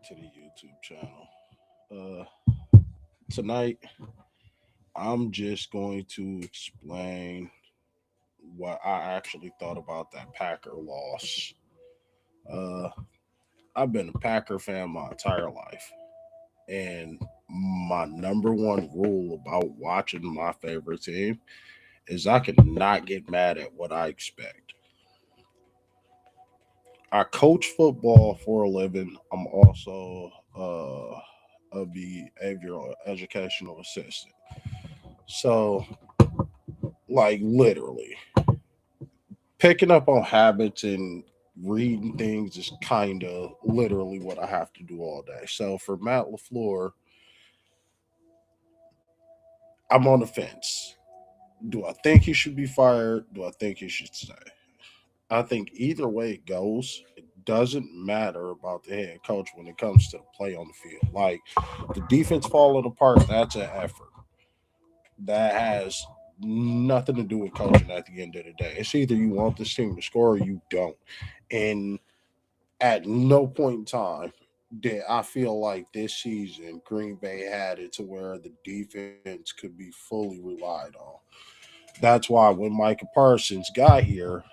to the YouTube channel. Tonight, I'm just going to explain what I actually thought about that Packer loss. Uh, I've been a Packer fan my entire life, and my number one rule about watching my favorite team is I cannot get mad at what I expect. I coach football for a living. I'm also a behavioral educational assistant. So, like, literally, picking up on habits and reading things is kind of literally what I have to do all day. So, for Matt LaFleur, I'm on the fence. Do I think he should be fired? Do I think he should stay? I think either way it goes, it doesn't matter about the head coach when it comes to the play on the field. Like, the defense falling apart, that's an effort. That has nothing to do with coaching at the end of the day. It's either you want this team to score or you don't. And at no point in time did I feel like this season Green Bay had it to where the defense could be fully relied on. That's why when Micah Parsons got here,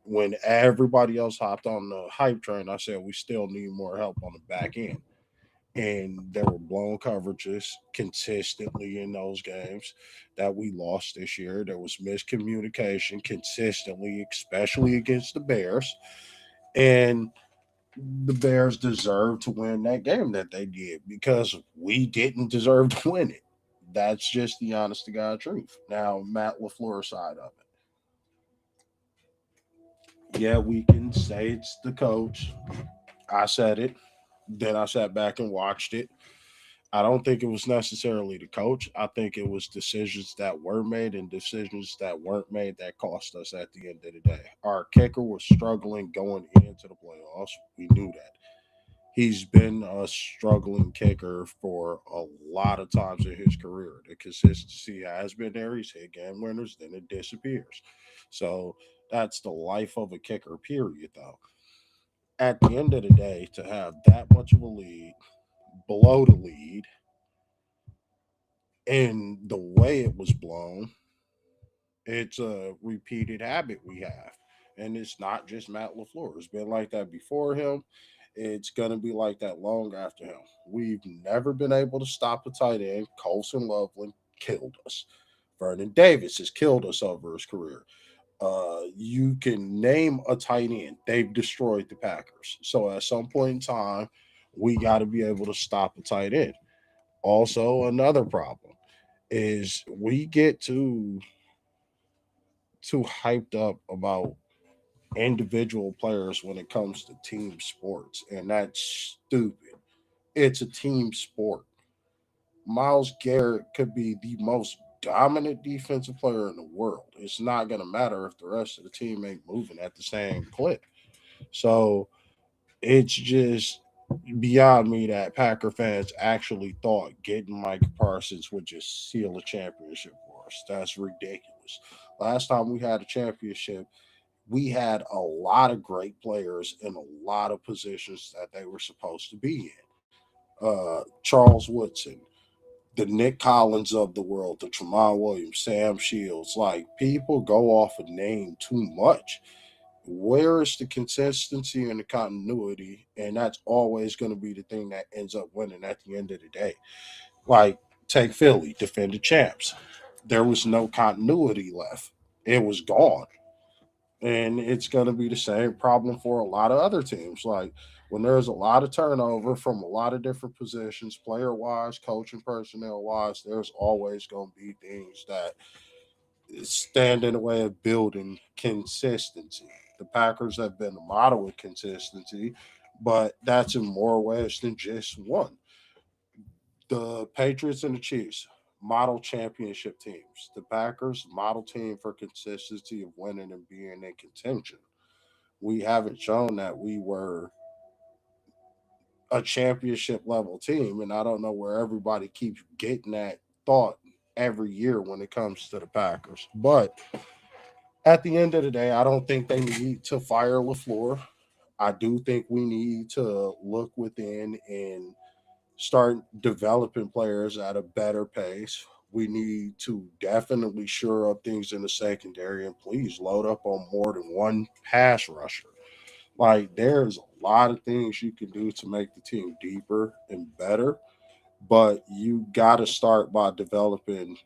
when everybody else hopped on the hype train, I said we still need more help on the back end. And there were blown coverages consistently in those games that we lost this year. There was miscommunication consistently, especially against the Bears. And the Bears deserved to win that game that they did because we didn't deserve to win it. That's just the honest to God truth. Now, Matt LaFleur side of it. Yeah, we can say it's the coach. I said it. Then I sat back and watched it. I don't think it was necessarily the coach. I think it was decisions that were made and decisions that weren't made that cost us at the end of the day. Our kicker was struggling going into the playoffs. We knew that. He's been a struggling kicker for a lot of times in his career. The consistency has been there. He's hit game winners, then it disappears. So that's the life of a kicker, period, though. At the end of the day, to have that much of a lead, below the lead, and the way it was blown, it's a repeated habit we have. And it's not just Matt LaFleur. It's been like that before him. It's going to be like that long after him. We've never been able to stop a tight end. Colson Loveland killed us. Vernon Davis has killed us over his career. You can name a tight end. They've destroyed the Packers. So at some point in time, we got to be able to stop a tight end. Also, another problem is we get too hyped up about individual players when it comes to team sports, and that's stupid. It's a team sport. Miles Garrett could be the most dominant defensive player in the world. It's not going to matter if the rest of the team ain't moving at the same clip. So it's just beyond me that Packer fans actually thought getting Mike Parsons would just seal a championship for us. That's ridiculous. Last time we had a championship, we had a lot of great players in a lot of positions that they were supposed to be in. Charles Woodson, the Nick Collins of the world, the Tramon Williams, Sam Shields. Like, people go off a name too much. Where is the consistency and the continuity? And that's always going to be the thing that ends up winning at the end of the day. Like, take Philly, defended champs. There was no continuity left. It was gone. And it's going to be the same problem for a lot of other teams. Like, when there's a lot of turnover from a lot of different positions, player wise, coaching personnel wise, there's always going to be things that stand in the way of building consistency. The Packers have been a model of consistency, but that's in more ways than just one. The Patriots and the Chiefs, model championship teams. The Packers, model team for consistency of winning and being in contention. We haven't shown that we were a championship level team, and I don't know where everybody keeps getting that thought every year when it comes to the Packers. But at the end of the day, I don't think they need to fire LaFleur. I do think we need to look within and start developing players at a better pace. We need to definitely shore up things in the secondary and please load up on more than one pass rusher. Like there's a lot of things you can do to make the team deeper and better, but you got to start by developing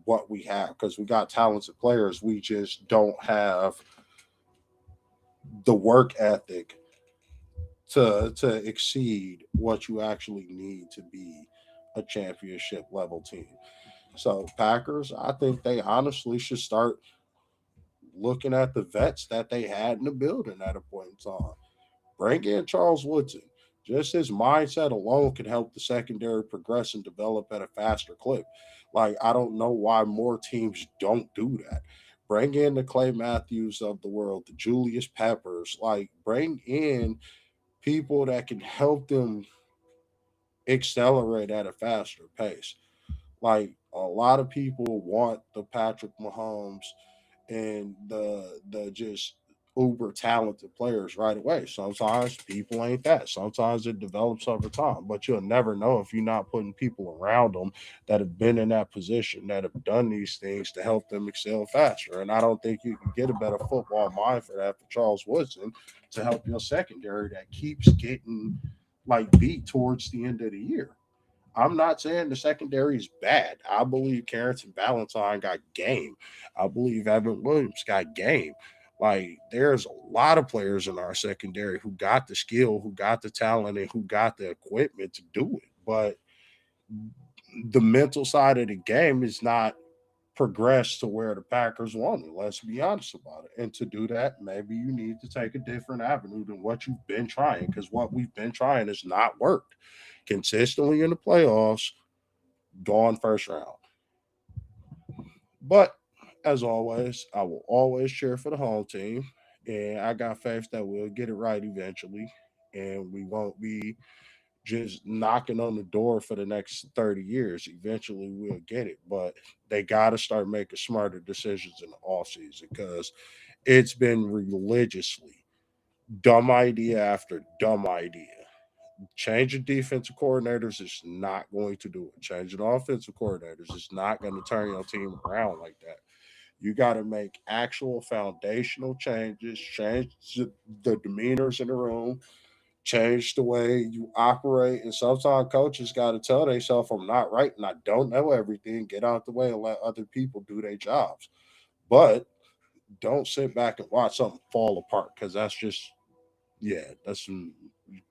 what we have because we got talented players. We just don't have the work ethic to exceed what you actually need to be a championship level team. So Packers, I think they honestly should start looking at the vets that they had in the building at a point in time. Bring in Charles Woodson. Just his mindset alone can help the secondary progress and develop at a faster clip. Like I don't know why more teams don't do that. Bring in the Clay Matthews of the world, the Julius Peppers. Like bring in people that can help them accelerate at a faster pace. Like a lot of people want the Patrick Mahomes and the just uber talented players right away. Sometimes people ain't that. Sometimes it develops over time, but you'll never know if you're not putting people around them that have been in that position, that have done these things to help them excel faster. And I don't think you can get a better football mind for that for Charles Woodson to help your secondary that keeps getting like beat towards the end of the year. I'm not saying the secondary is bad. I believe Carrington Valentine got game. I believe Evan Williams got game. Like there's a lot of players in our secondary who got the skill, who got the talent, and who got the equipment to do it. But the mental side of the game is not progressed to where the Packers want it. Let's be honest about it. And to do that, maybe you need to take a different avenue than what you've been trying, because what we've been trying has not worked consistently in the playoffs, gone first round. But as always, I will always cheer for the home team. And I got faith that we'll get it right eventually. And we won't be just knocking on the door for the next 30 years. Eventually we'll get it. But they got to start making smarter decisions in the offseason because it's been religiously dumb idea after dumb idea. Changing defensive coordinators is not going to do it. Changing offensive coordinators is not going to turn your team around like that. You got to make actual foundational changes, change the demeanors in the room, change the way you operate. And sometimes coaches got to tell themselves, I'm not right and I don't know everything. Get out the way and let other people do their jobs. But don't sit back and watch something fall apart because that's just, yeah, that's some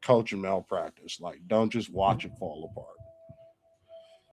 coaching malpractice. Like, don't just watch it fall apart.